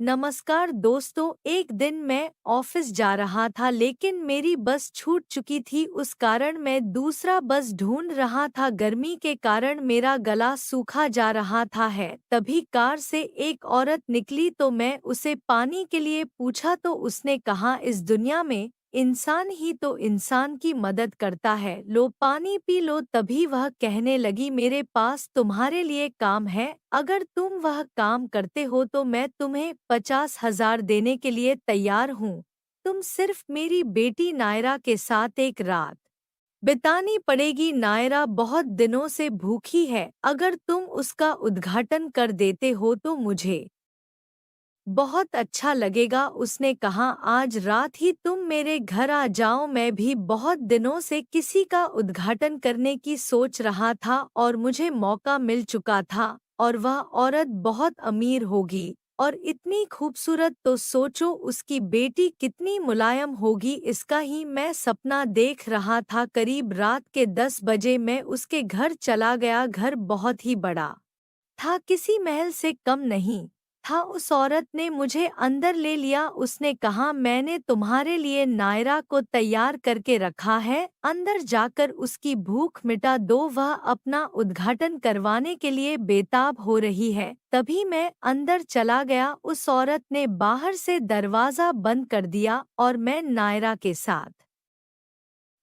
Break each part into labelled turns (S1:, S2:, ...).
S1: नमस्कार दोस्तों, एक दिन मैं ऑफिस जा रहा था लेकिन मेरी बस छूट चुकी थी। उस कारण मैं दूसरा बस ढूंढ रहा था। गर्मी के कारण मेरा गला सूखा जा रहा था है तभी कार से एक औरत निकली तो मैं उसे पानी के लिए पूछा तो उसने कहा, इस दुनिया में इंसान ही तो इंसान की मदद करता है, लो पानी पी लो। तभी वह कहने लगी, मेरे पास तुम्हारे लिए काम है, अगर तुम वह काम करते हो तो मैं तुम्हें 50,000 देने के लिए तैयार हूँ। तुम सिर्फ मेरी बेटी नायरा के साथ एक रात बितानी पड़ेगी। नायरा बहुत दिनों से भूखी है, अगर तुम उसका उद्घाटन कर देते हो तो मुझे बहुत अच्छा लगेगा। उसने कहा, आज रात ही तुम मेरे घर आ जाओ, मैं भी बहुत दिनों से किसी का उद्घाटन करने की सोच रहा था और मुझे मौका मिल चुका था। और वह औरत बहुत अमीर होगी और इतनी खूबसूरत, तो सोचो उसकी बेटी कितनी मुलायम होगी, इसका ही मैं सपना देख रहा था। करीब रात के 10 बजे मैं उसके घर चला गया। घर बहुत ही बड़ा था, किसी महल से कम नहीं था। उस औरत ने मुझे अंदर ले लिया। उसने कहा, मैंने तुम्हारे लिए नायरा को तैयार करके रखा है, अंदर जाकर उसकी भूख मिटा दो, वह अपना उद्घाटन करवाने के लिए बेताब हो रही है। तभी मैं अंदर चला गया। उस औरत ने बाहर से दरवाजा बंद कर दिया और मैं नायरा के साथ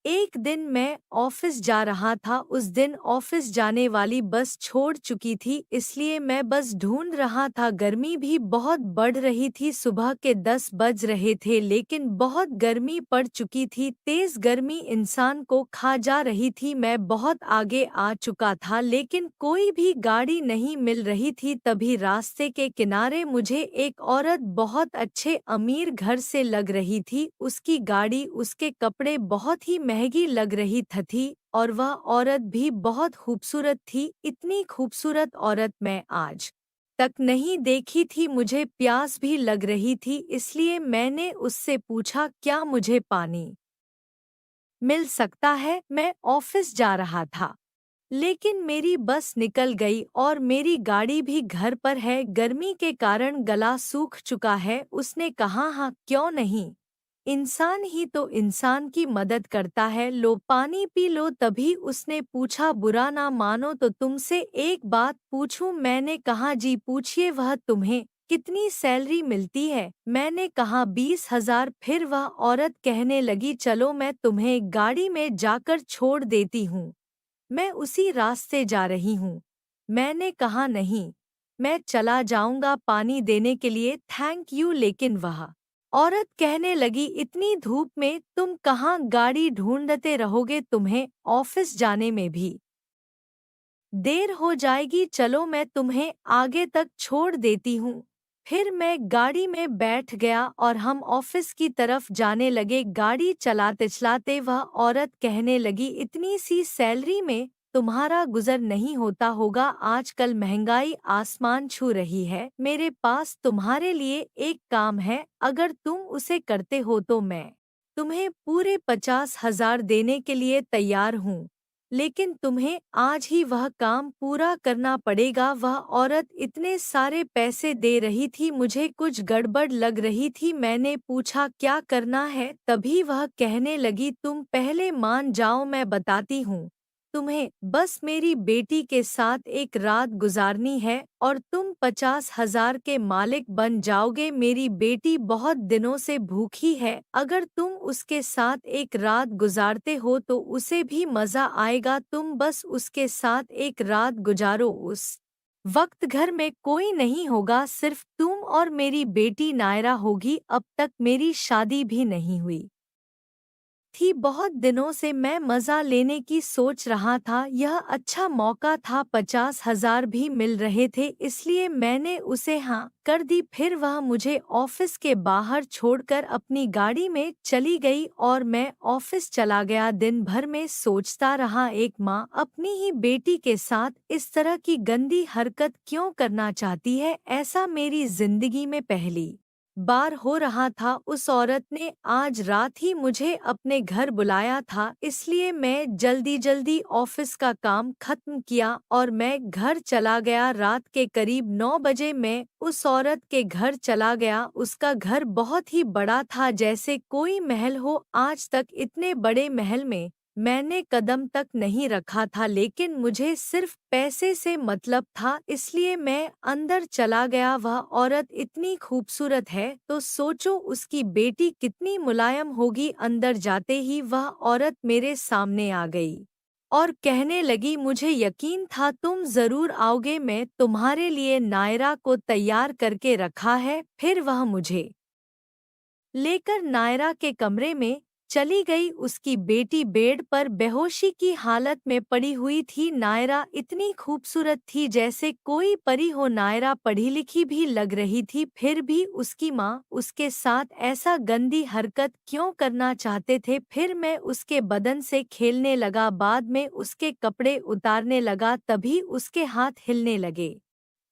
S1: एक दिन मैं ऑफिस जा रहा था। उस दिन ऑफिस जाने वाली बस छोड़ चुकी थी, इसलिए मैं बस ढूंढ रहा था। गर्मी भी बहुत बढ़ रही थी, सुबह के 10 बज रहे थे लेकिन बहुत गर्मी पड़ चुकी थी। तेज गर्मी इंसान को खा जा रही थी। मैं बहुत आगे आ चुका था लेकिन कोई भी गाड़ी नहीं मिल रही थी। तभी रास्ते के किनारे मुझे एक औरत बहुत अच्छे अमीर घर से लग रही थी। उसकी गाड़ी, उसके कपड़े बहुत ही महंगी लग रही थी और वह औरत भी बहुत खूबसूरत थी। इतनी खूबसूरत औरत मैं आज तक नहीं देखी थी। मुझे प्यास भी लग रही थी, इसलिए मैंने उससे पूछा, क्या मुझे पानी मिल सकता है? मैं ऑफिस जा रहा था लेकिन मेरी बस निकल गई और मेरी गाड़ी भी घर पर है। गर्मी के कारण गला सूख चुका है। उसने कहा, हाँ क्यों नहीं, इंसान ही तो इंसान की मदद करता है, लो पानी पी लो। तभी उसने पूछा, बुरा ना मानो तो तुमसे एक बात पूछूं? मैंने कहा, जी पूछिए। वह तुम्हें कितनी सैलरी मिलती है? मैंने कहा, 20,000। फिर वह औरत कहने लगी, चलो मैं तुम्हें गाड़ी में जाकर छोड़ देती हूँ, मैं उसी रास्ते जा रही हूँ। मैंने कहा, नहीं, मैं चला जाऊंगा पानी देने के लिए, थैंक यू। लेकिन वह औरत कहने लगी, इतनी धूप में तुम कहाँ गाड़ी ढूंढते रहोगे, तुम्हें ऑफिस जाने में भी देर हो जाएगी, चलो मैं तुम्हें आगे तक छोड़ देती हूँ। फिर मैं गाड़ी में बैठ गया और हम ऑफिस की तरफ जाने लगे। गाड़ी चलाते चलाते वह औरत कहने लगी, इतनी सी सैलरी में तुम्हारा गुजर नहीं होता होगा, आजकल महंगाई आसमान छू रही है। मेरे पास तुम्हारे लिए एक काम है, अगर तुम उसे करते हो तो मैं तुम्हें पूरे 50,000 देने के लिए तैयार हूँ, लेकिन तुम्हें आज ही वह काम पूरा करना पड़ेगा। वह औरत इतने सारे पैसे दे रही थी, मुझे कुछ गड़बड़ लग रही थी। मैंने पूछा, क्या करना है? तभी वह कहने लगी, तुम पहले मान जाओ, मैं बताती हूँ। तुम्हें बस मेरी बेटी के साथ एक रात गुजारनी है और तुम 50,000 के मालिक बन जाओगे। मेरी बेटी बहुत दिनों से भूखी है, अगर तुम उसके साथ एक रात गुजारते हो तो उसे भी मजा आएगा। तुम बस उसके साथ एक रात गुजारो। उस वक्त घर में कोई नहीं होगा, सिर्फ तुम और मेरी बेटी नायरा होगी। अब तक मेरी शादी भी नहीं हुई थी, बहुत दिनों से मैं मजा लेने की सोच रहा था। यह अच्छा मौका था, 50,000 भी मिल रहे थे, इसलिए मैंने उसे हाँ कर दी। फिर वह मुझे ऑफिस के बाहर छोड़कर अपनी गाड़ी में चली गई और मैं ऑफिस चला गया। दिन भर में सोचता रहा, एक माँ अपनी ही बेटी के साथ इस तरह की गंदी हरकत क्यों करना चाहती है? ऐसा मेरी जिंदगी में पहली बार हो रहा था। उस औरत ने आज रात ही मुझे अपने घर बुलाया था, इसलिए मैं जल्दी जल्दी ऑफिस का काम खत्म किया और मैं घर चला गया। रात के करीब 9 बजे मैं उस औरत के घर चला गया। उसका घर बहुत ही बड़ा था, जैसे कोई महल हो। आज तक इतने बड़े महल में मैंने कदम तक नहीं रखा था, लेकिन मुझे सिर्फ पैसे से मतलब था, इसलिए मैं अंदर चला गया। वह औरत इतनी खूबसूरत है, तो सोचो उसकी बेटी कितनी मुलायम होगी। अंदर जाते ही वह औरत मेरे सामने आ गई और कहने लगी, मुझे यकीन था तुम जरूर आओगे, मैं तुम्हारे लिए नायरा को तैयार करके रखा है। फिर वह मुझे लेकर नायरा के कमरे में चली गई। उसकी बेटी बेड पर बेहोशी की हालत में पड़ी हुई थी। नायरा इतनी खूबसूरत थी, जैसे कोई परी हो। नायरा पढ़ी लिखी भी लग रही थी, फिर भी उसकी माँ उसके साथ ऐसा गंदी हरकत क्यों करना चाहते थे। फिर मैं उसके बदन से खेलने लगा, बाद में उसके कपड़े उतारने लगा, तभी उसके हाथ हिलने लगे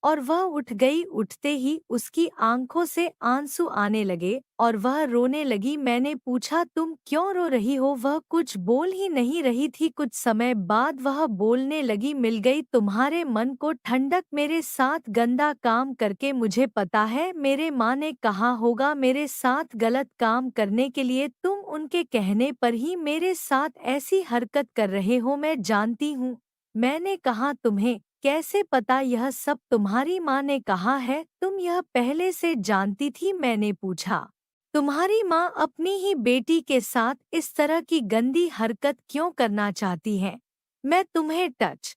S1: और वह उठ गई। उठते ही उसकी आंखों से आंसू आने लगे और वह रोने लगी। मैंने पूछा, तुम क्यों रो रही हो? वह कुछ बोल ही नहीं रही थी। कुछ समय बाद वह बोलने लगी, मिल गई तुम्हारे मन को ठंडक, मेरे साथ गंदा काम करके। मुझे पता है मेरे माँ ने कहा होगा मेरे साथ गलत काम करने के लिए, तुम उनके कहने पर ही मेरे साथ ऐसी हरकत कर रहे हो। मैं जानती हूँ। मैंने कहा, तुम्हें कैसे पता? यह सब तुम्हारी माँ ने कहा है। तुम यह पहले से जानती थी? मैंने पूछा, तुम्हारी माँ अपनी ही बेटी के साथ इस तरह की गंदी हरकत क्यों करना चाहती है? मैं तुम्हें टच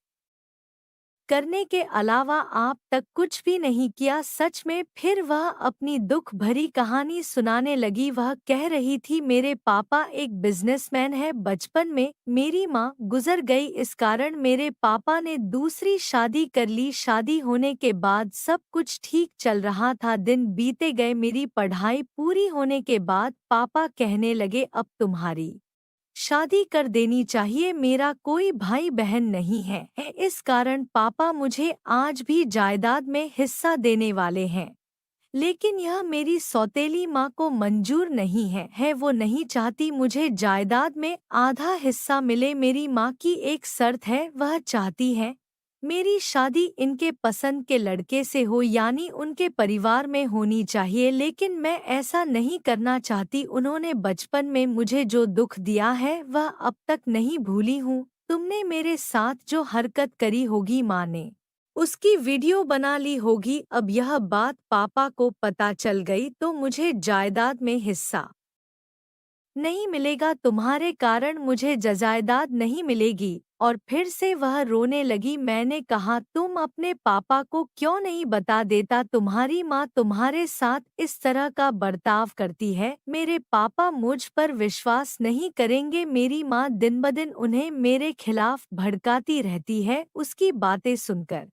S1: करने के अलावा आप तक कुछ भी नहीं किया, सच में। फिर वह अपनी दुख भरी कहानी सुनाने लगी। वह कह रही थी, मेरे पापा एक बिजनेसमैन है। बचपन में मेरी माँ गुजर गई, इस कारण मेरे पापा ने दूसरी शादी कर ली। शादी होने के बाद सब कुछ ठीक चल रहा था, दिन बीते गए। मेरी पढ़ाई पूरी होने के बाद पापा कहने लगे, अब तुम्हारी शादी कर देनी चाहिए। मेरा कोई भाई बहन नहीं है, इस कारण पापा मुझे आज भी जायदाद में हिस्सा देने वाले हैं। लेकिन यह मेरी सौतेली माँ को मंजूर नहीं है। वो नहीं चाहती मुझे जायदाद में आधा हिस्सा मिले। मेरी माँ की एक शर्त है, वह चाहती है मेरी शादी इनके पसंद के लड़के से हो, यानी उनके परिवार में होनी चाहिए। लेकिन मैं ऐसा नहीं करना चाहती। उन्होंने बचपन में मुझे जो दुख दिया है वह अब तक नहीं भूली हूँ। तुमने मेरे साथ जो हरकत करी होगी, माँ ने उसकी वीडियो बना ली होगी। अब यह बात पापा को पता चल गई तो मुझे जायदाद में हिस्सा नहीं मिलेगा। तुम्हारे कारण मुझे जायदाद नहीं मिलेगी। और फिर से वह रोने लगी। मैंने कहा, तुम अपने पापा को क्यों नहीं बता देता? तुम्हारी माँ तुम्हारे साथ इस तरह का बर्ताव करती है, मेरे पापा मुझ पर विश्वास नहीं करेंगे। मेरी माँ दिन ब दिन उन्हें मेरे खिलाफ भड़काती रहती है। उसकी बातें सुनकर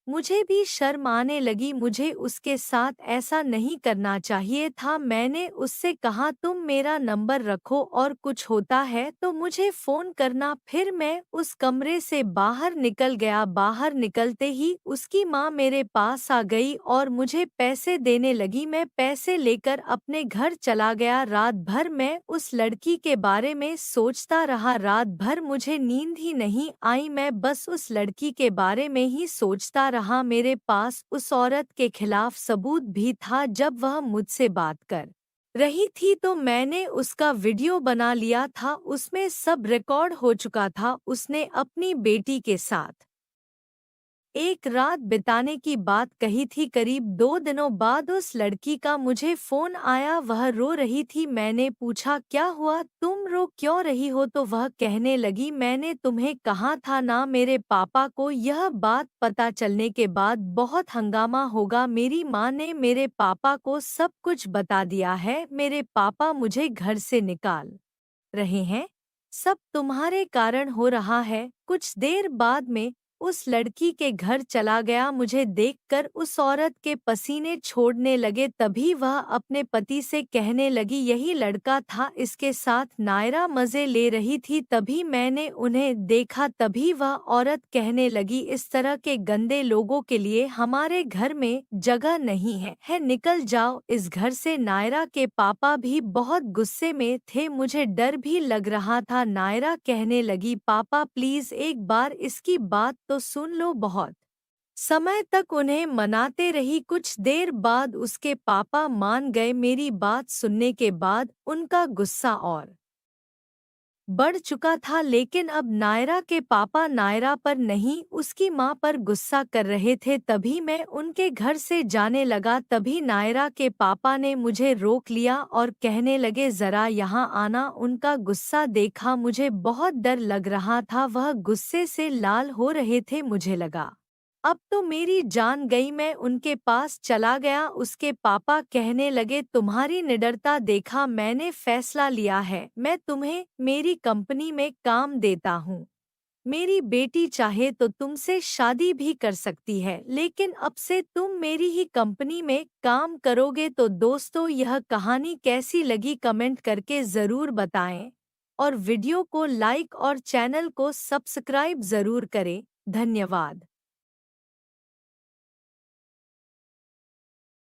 S1: मुझे भी शर्म आने लगी। मुझे उसके साथ ऐसा नहीं करना चाहिए था। मैंने उससे कहा, तुम मेरा नंबर रखो और कुछ होता है तो मुझे फोन करना। फिर मैं उस कमरे से बाहर निकल गया। बाहर निकलते ही उसकी माँ मेरे पास आ गई और मुझे पैसे देने लगी। मैं पैसे लेकर अपने घर चला गया। रात भर मैं उस लड़की के बारे में सोचता रहा। रात भर मुझे नींद ही नहीं आई। मैं बस उस लड़की के बारे में ही सोचता रहा। मेरे पास उस औरत के खिलाफ सबूत भी था। जब वह मुझसे बात कर रही थी तो मैंने उसका वीडियो बना लिया था, उसमें सब रिकॉर्ड हो चुका था। उसने अपनी बेटी के साथ एक रात बिताने की बात कही थी। करीब 2 दिनों बाद उस लड़की का मुझे फोन आया। वह रो रही थी। मैंने पूछा, क्या हुआ? तुम रो क्यों रही हो? तो वह कहने लगी, मैंने तुम्हें कहा था ना, मेरे पापा को यह बात पता चलने के बाद बहुत हंगामा होगा। मेरी माँ ने मेरे पापा को सब कुछ बता दिया है। मेरे पापा मुझे घर से निकाल रहे हैं। सब तुम्हारे कारण हो रहा है। कुछ देर बाद में उस लड़की के घर चला गया। मुझे देखकर उस औरत के पसीने छोड़ने लगे। तभी वह अपने पति से कहने लगी, यही लड़का था, इसके साथ नायरा मजे ले रही थी, तभी मैंने उन्हें देखा। तभी वह औरत कहने लगी, इस तरह के गंदे लोगों के लिए हमारे घर में जगह नहीं है, निकल जाओ इस घर से। नायरा के पापा भी बहुत गुस्से में थे, मुझे डर भी लग रहा था। नायरा कहने लगी, पापा प्लीज एक बार इसकी बात तो सुन लो। बहुत समय तक उन्हें मनाते रही। कुछ देर बाद उसके पापा मान गए। मेरी बात सुनने के बाद उनका गुस्सा और बढ़ चुका था, लेकिन अब नायरा के पापा नायरा पर नहीं, उसकी मां पर गुस्सा कर रहे थे। तभी मैं उनके घर से जाने लगा। तभी नायरा के पापा ने मुझे रोक लिया और कहने लगे, जरा यहाँ आना। उनका गुस्सा देखा मुझे बहुत डर लग रहा था, वह गुस्से से लाल हो रहे थे। मुझे लगा अब तो मेरी जान गई। मैं उनके पास चला गया। उसके पापा कहने लगे, तुम्हारी निडरता देखा, मैंने फैसला लिया है, मैं तुम्हें मेरी कंपनी में काम देता हूँ। मेरी बेटी चाहे तो तुमसे शादी भी कर सकती है, लेकिन अब से तुम मेरी ही कंपनी में काम करोगे। तो दोस्तों, यह कहानी कैसी लगी कमेंट करके ज़रूर बताएं और वीडियो को लाइक और चैनल को सब्सक्राइब ज़रूर करें। धन्यवाद।